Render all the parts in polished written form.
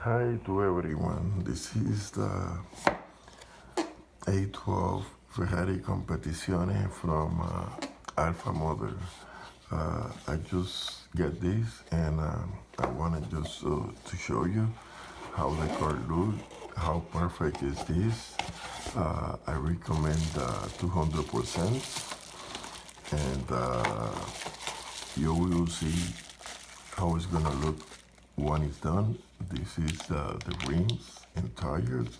Hi to everyone. This is the A12 Ferrari Competizione from Alpha Model. I just get this and I wanted just to show you how the car looks, how perfect is this. I recommend 200% and you will see how it's gonna look when it's done. This is the rims and tires.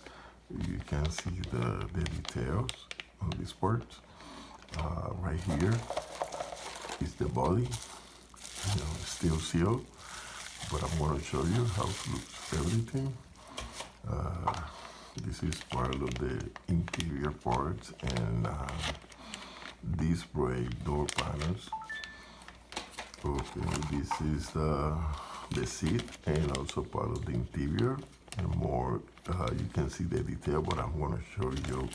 You can see the details on this part. Right here is the body, still sealed, but I'm gonna show you how it looks everything. This is part of the interior parts and these brake door panels. Okay, this is the seat and also part of the interior and more. You can see the detail, but I'm going to show you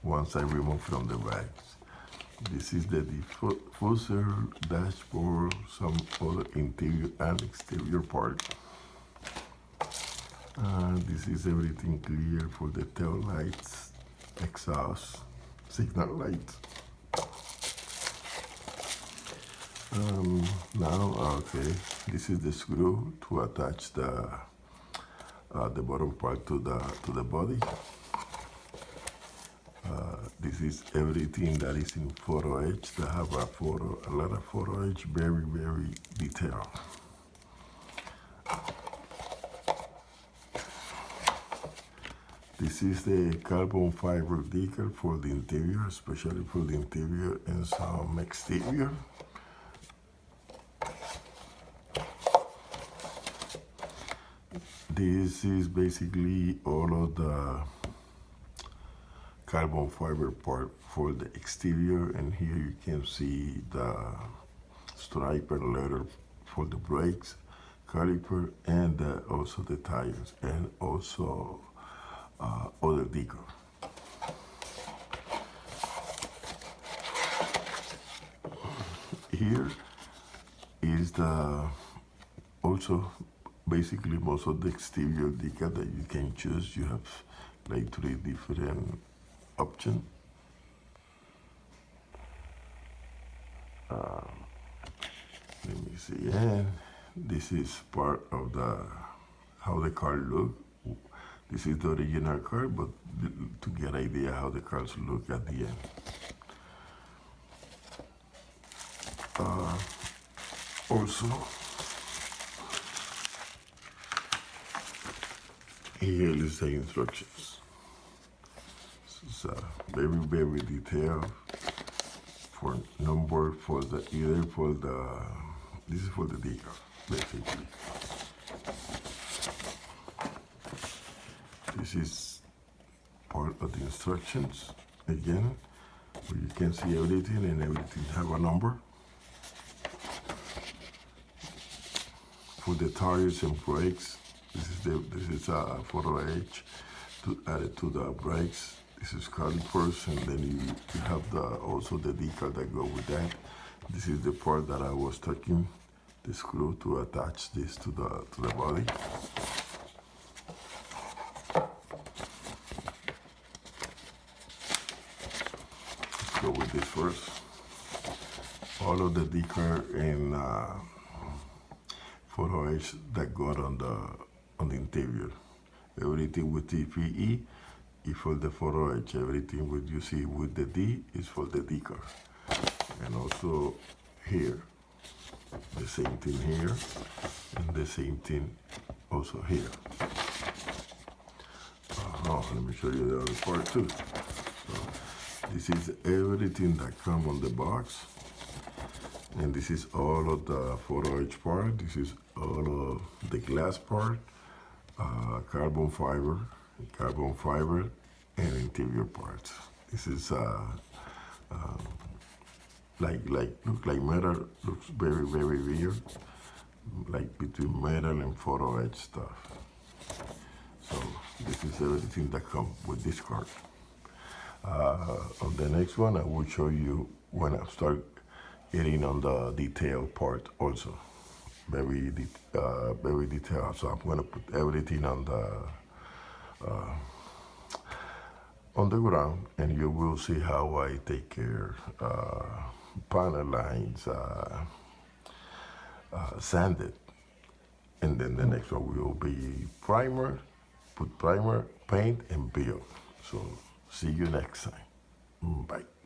once I remove from the bags. This is the diffuser, dashboard, some other interior and exterior parts. This is everything clear for the tail lights, exhaust, signal lights. Okay, this is the screw to attach the bottom part to the body. This is everything that is in photo edge. They have a lot of photo edge, very detailed. This is the carbon fiber decal for the interior, especially for the interior and some exterior. This is basically all of the carbon fiber part for the exterior, and here you can see the stripe and letter for the brakes, caliper, and also the tires, and also other decal. Here is the also basically most of the exterior decal that you can choose. You have like 3 different options. Let me see, and this is part of the how the car look. This is the original car, but to get an idea how the cars look at the end. Also, here is the instructions. It's very detailed for number for the either for the this is for the decal basically. This is part of the instructions again, where you can see everything and everything have a number. For the tires and brakes, this is a photo edge to add it to the brakes. This is calipers, and then you have also the decal that go with that. This is the part that I was talking, the screw to attach this to the body. Let's go with this first. All of the decal and photo edge that got on the interior. Everything with TPE is for the photo edge. Everything with you see with the D is for the decal. And also here, the same thing here, and the same thing also here. Let me show you the other part too. So this is everything that comes on the box. And this is all of the photo edge part. This is all of the glass part, carbon fiber, and interior parts. This is look like metal. Looks very weird, like between metal and photo edge stuff. So this is everything that comes with this card. On the next one, I will show you when I start getting on the detail part also. very detailed. So I'm gonna put everything on the ground, and you will see how I take care panel lines, sand it, and then the next one will be primer, put primer, paint, and build. So see you next time. Bye.